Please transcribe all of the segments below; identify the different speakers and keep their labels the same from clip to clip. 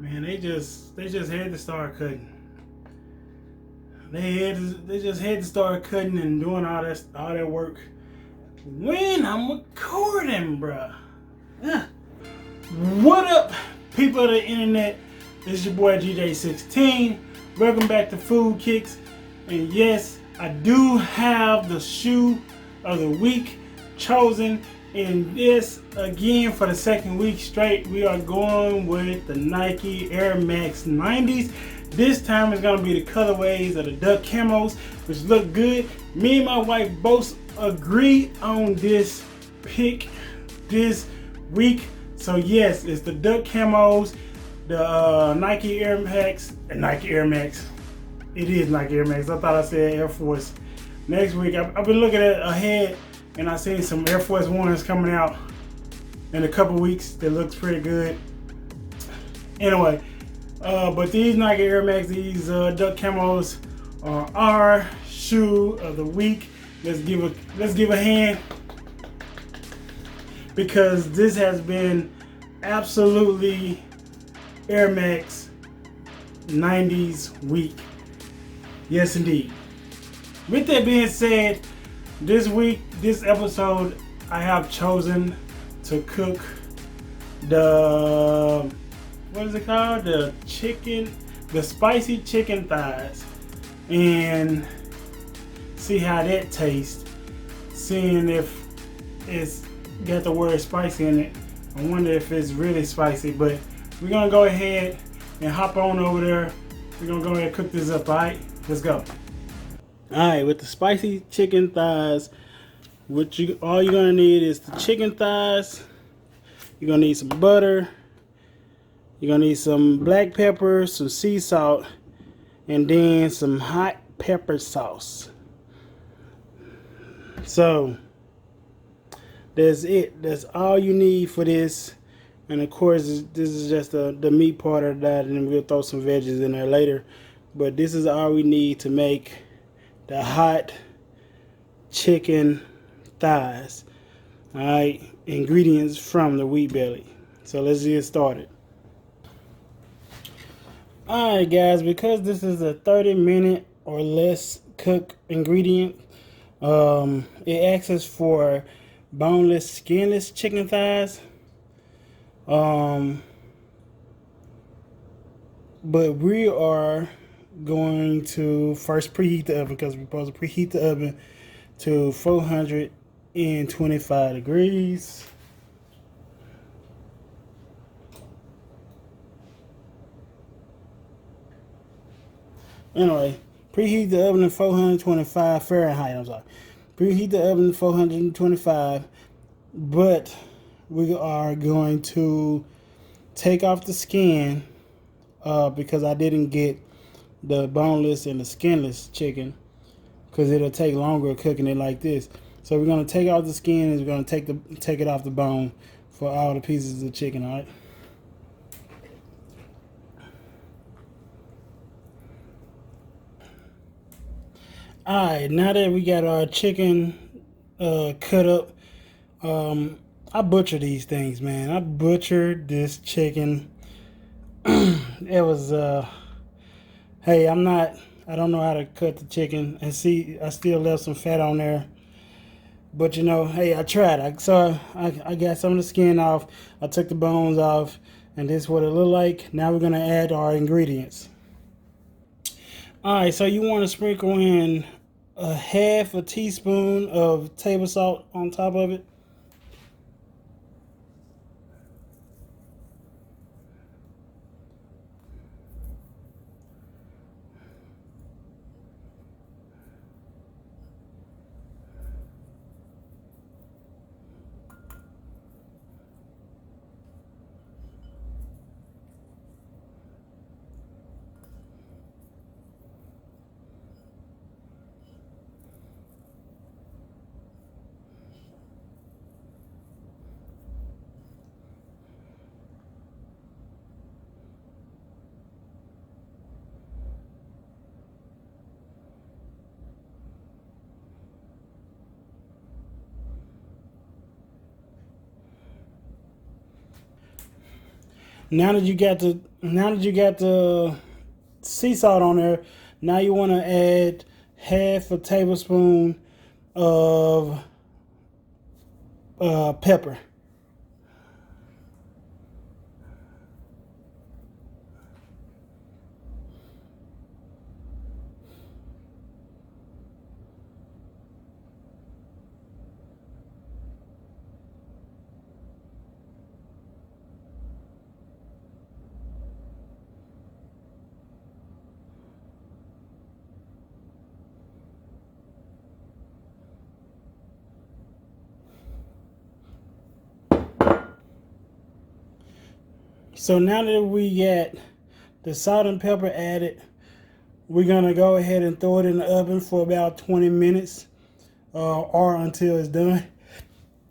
Speaker 1: Man, they just had to start cutting. They just had to start cutting and doing all that work when I'm recording, bruh. What up, people of the internet? This is your boy GJ16. Welcome back to FoodKicks. And yes, I do have the shoe of the week chosen. And this, again, for the second week straight, we are going with the Nike Air Max 90s. This time it's going to be the colorways of the duck camos, which look good. Me and my wife both agree on this pick this week. So yes, it's the duck camos, the Nike Air Max, Nike Air Max. It is Nike Air Max. I thought I said Air Force. Next week, I've been looking at ahead, and I seen some Air Force Ones coming out in a couple weeks that looks pretty good. Anyway, but these Nike Air Max, these duck camos are our shoe of the week. Let's give a hand, because this has been absolutely Air Max 90s week. Yes, indeed. With that being said, this week, this episode, I have chosen to cook the, what is it called? The spicy chicken thighs, and see how that tastes. Seeing if it's got the word spicy in it. I wonder if it's really spicy, but we're gonna go ahead and hop on over there. We're gonna go ahead and cook this up, alright? Let's go. Alright, with the spicy chicken thighs, all you're gonna need is the chicken thighs. You're gonna need some butter. You're gonna need some black pepper, some sea salt, and then some hot pepper sauce. So that's it. That's all you need for this. And of course, this is just the meat part of that, and then we'll throw some veggies in there later. But this is all we need to make the hot chicken thighs. Alright, ingredients from the wheat belly. So let's get started. Alright guys, because this is a 30-minute or less cook ingredient, it asks us for boneless, skinless chicken thighs. But we are going to first preheat the oven, because we're supposed to preheat the oven to 425 degrees. Anyway, preheat the oven to 425 Fahrenheit. I'm sorry. Preheat the oven to 425, but we are going to take off the skin, because I didn't get the boneless and the skinless chicken, because it'll take longer cooking it like this. So we're going to take off the skin, and we're going to take it off the bone for all the pieces of chicken, all right? Alright, now that we got our chicken cut up, I butcher these things, man. I butchered this chicken. It was, hey, I don't know how to cut the chicken. And see, I still left some fat on there. But, you know, hey, I tried. I got some of the skin off. I took the bones off. And this is what it looked like. Now we're going to add our ingredients. Alright, so you want to sprinkle in a half a teaspoon of table salt on top of it. Now that you got the sea salt on there, now you want to add half a tablespoon of pepper. So now that we got the salt and pepper added, we're gonna go ahead and throw it in the oven for about 20 minutes, or until it's done.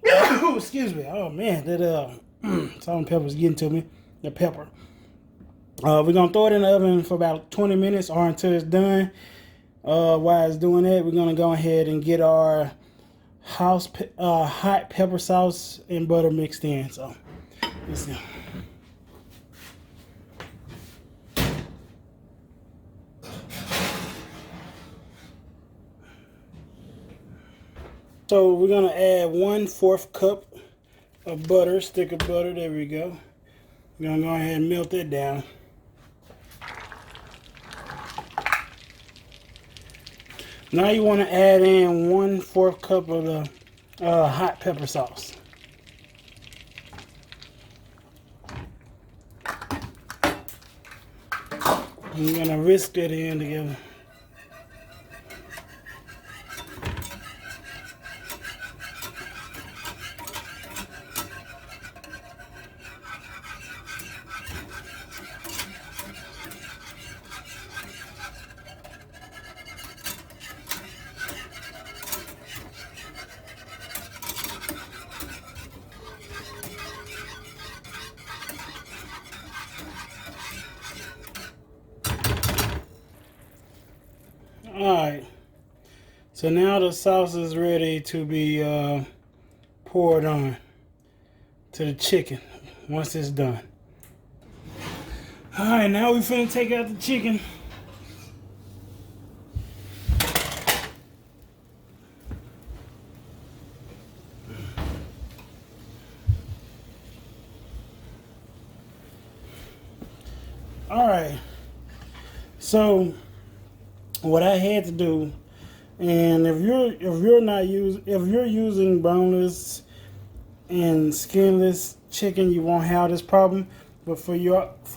Speaker 1: Excuse me. Oh man, that salt and pepper is getting to me. The pepper. We're gonna throw it in the oven for about 20 minutes or until it's done. While it's doing that, we're gonna go ahead and get our hot pepper sauce and butter mixed in. So let's go. So we're gonna add 1/4 cup of butter, stick of butter. There we go. We're gonna go ahead and melt that down. Now you want to add in 1/4 cup of the hot pepper sauce. I'm gonna whisk that in together. Alright, so now the sauce is ready to be poured on to the chicken once it's done. Alright, now we finna take out the chicken. Alright, so what I had to do, and if you're using boneless and skinless chicken, you won't have this problem. But for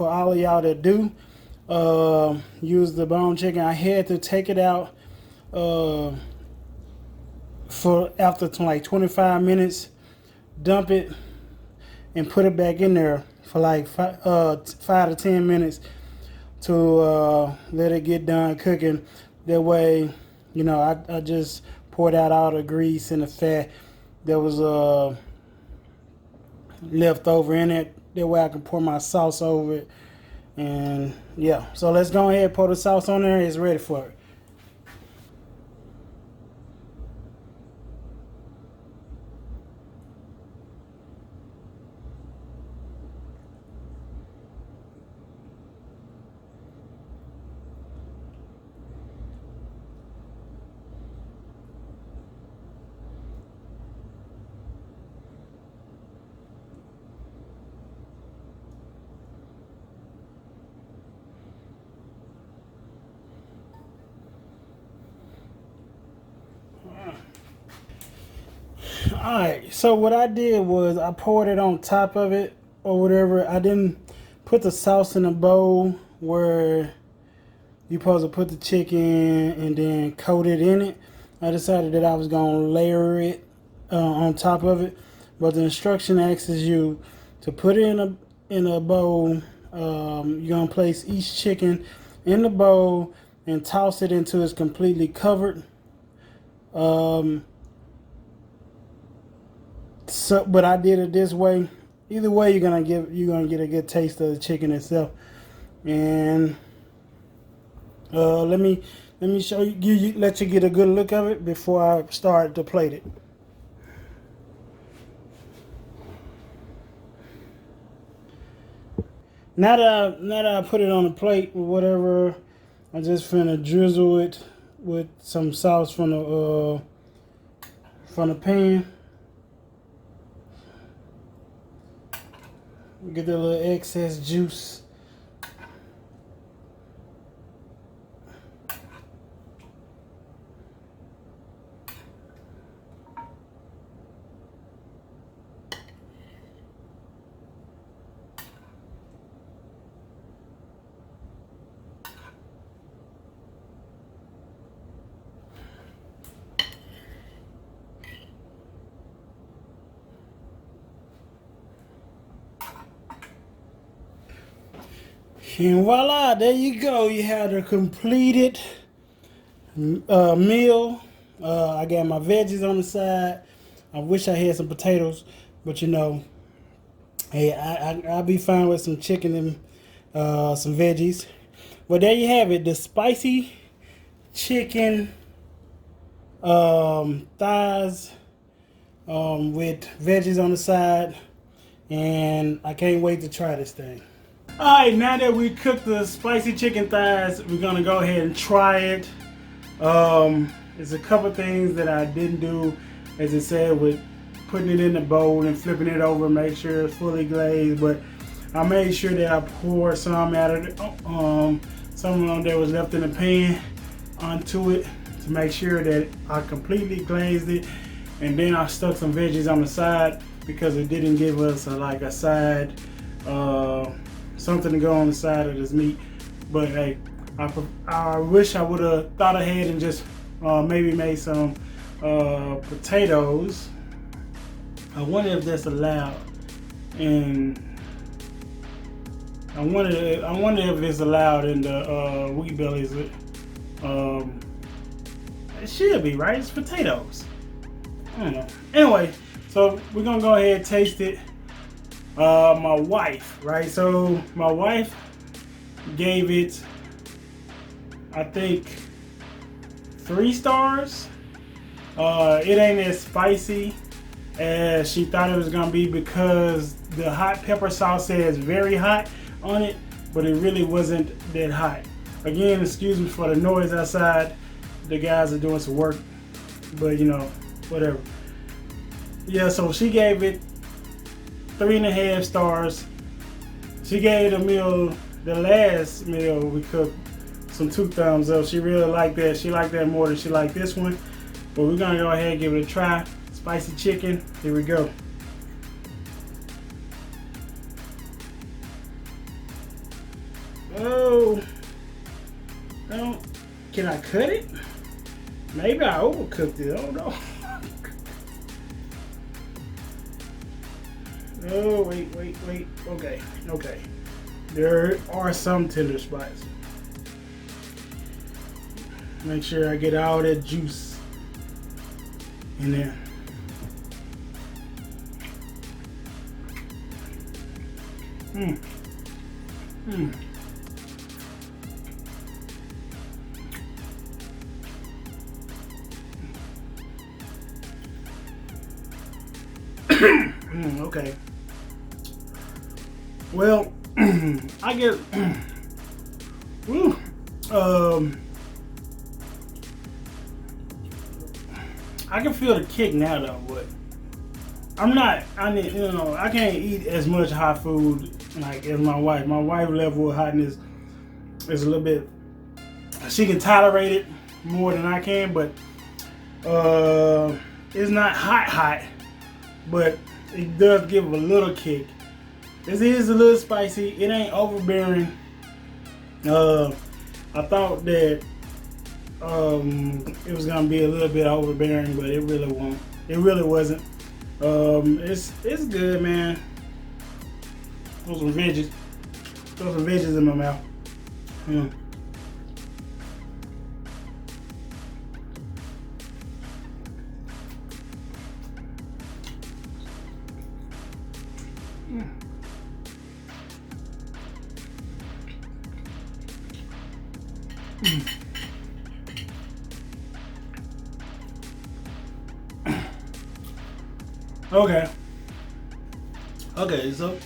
Speaker 1: all of y'all that do use the bone chicken, I had to take it out for after like 25 minutes, dump it, and put it back in there for like 5 to 10 minutes to let it get done cooking. That way, you know, I just poured out all the grease and the fat that was left over in it. That way I can pour my sauce over it. And yeah, so let's go ahead and pour the sauce on there. It's ready for it. Alright, so what I did was I poured it on top of it or whatever. I didn't put the sauce in a bowl where you're supposed to put the chicken and then coat it in it. I decided that I was going to layer it on top of it. But the instruction asks you to put it in a bowl. You're going to place each chicken in the bowl and toss it until it's completely covered. So, but I did it this way. Either way, you're gonna get a good taste of the chicken itself. And let me show you, let you get a good look of it before I start to plate it. Now that I put it on the plate or whatever, I'm just finna drizzle it with some sauce from the pan. Get that little excess juice. And voila, there you go. You have the completed meal. I got my veggies on the side. I wish I had some potatoes, but you know, hey, I'll be fine with some chicken and some veggies. Well, there you have it. The spicy chicken thighs with veggies on the side. And I can't wait to try this thing. Alright, now that we cooked the spicy chicken thighs, we're gonna go ahead and try it. There's a couple things that I didn't do, as it said, with putting it in the bowl and flipping it over, make sure it's fully glazed. But I made sure that I poured some out of some of them that was left in the pan onto it to make sure that I completely glazed it. And then I stuck some veggies on the side because it didn't give us a side. Something to go on the side of this meat. But hey, I wish I would have thought ahead and just maybe made some potatoes. I wonder if that's allowed, and I wonder if it's allowed in the wheat bellies. It should be, right? It's potatoes. I don't know. Anyway, so we're gonna go ahead and taste it. My wife, right? So my wife gave it, I think, 3 stars. It ain't as spicy as she thought it was gonna be because the hot pepper sauce says very hot on it, but it really wasn't that hot. Again, excuse me for the noise outside. The guys are doing some work, but you know, whatever. Yeah, so she gave it 3.5 stars. She gave the last meal we cooked, some 2 thumbs up. She really liked that. She liked that more than she liked this one. But we're gonna go ahead and give it a try. Spicy chicken. Here we go. Oh, can I cut it? Maybe I overcooked it. I don't know. Oh, wait. Okay. There are some tender spots. Make sure I get all that juice in there. Okay. Well, I get I can feel the kick now though, but I can't eat as much hot food like as my wife. My wife's level of hotness is a little bit, she can tolerate it more than I can, but it's not hot, but it does give a little kick. This is a little spicy. It ain't overbearing. I thought that it was gonna be a little bit overbearing, but it really won't. It really wasn't. It's good, man. Throw some veggies. Throw some veggies in my mouth. Okay, so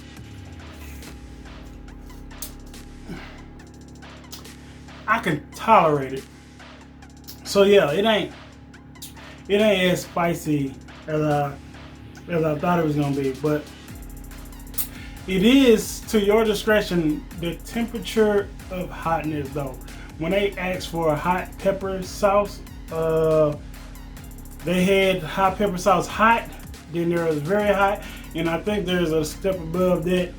Speaker 1: can tolerate it. So yeah, it ain't as spicy as I thought it was gonna be, but it is, to your discretion, the temperature of hotness though. When they asked for a hot pepper sauce, they had hot pepper sauce hot, then there was very hot, and I think there's a step above that.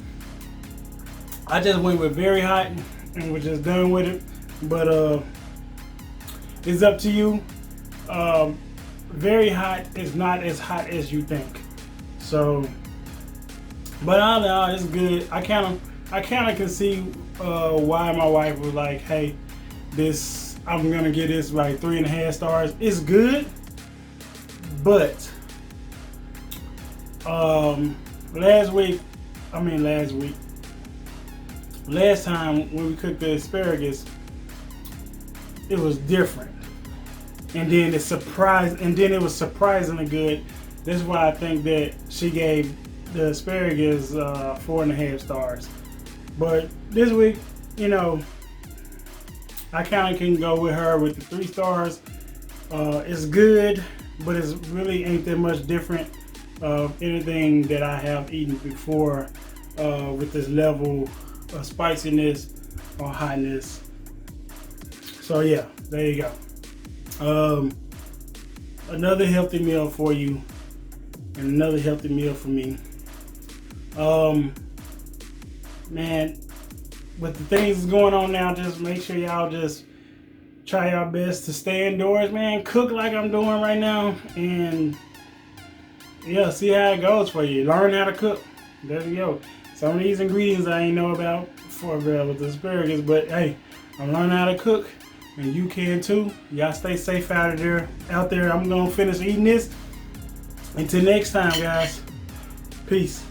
Speaker 1: I just went with very hot and was just done with it, but it's up to you. Very hot is not as hot as you think. So, but all in all, it's good. I kind of can see why my wife was like, "Hey, I'm gonna give this like 3.5 stars." It's good, but last time when we cooked the asparagus, it was different, and then it was surprisingly good. That's why I think that she gave the asparagus 4.5 stars. But this week, you know, I kind of can go with her with the 3 stars. It's good, but it really ain't that much different of anything that I have eaten before with this level of spiciness or hotness. So yeah, there you go. Another healthy meal for you, and another healthy meal for me. Man, with the things going on now, just make sure y'all just try your best to stay indoors, man. Cook like I'm doing right now, and yeah, see how it goes for you. Learn how to cook. There you go. Some of these ingredients I ain't know about before with the asparagus, but hey, I'm learning how to cook, and you can too. Y'all stay safe out there. I'm gonna finish eating this. Until next time, guys. Peace.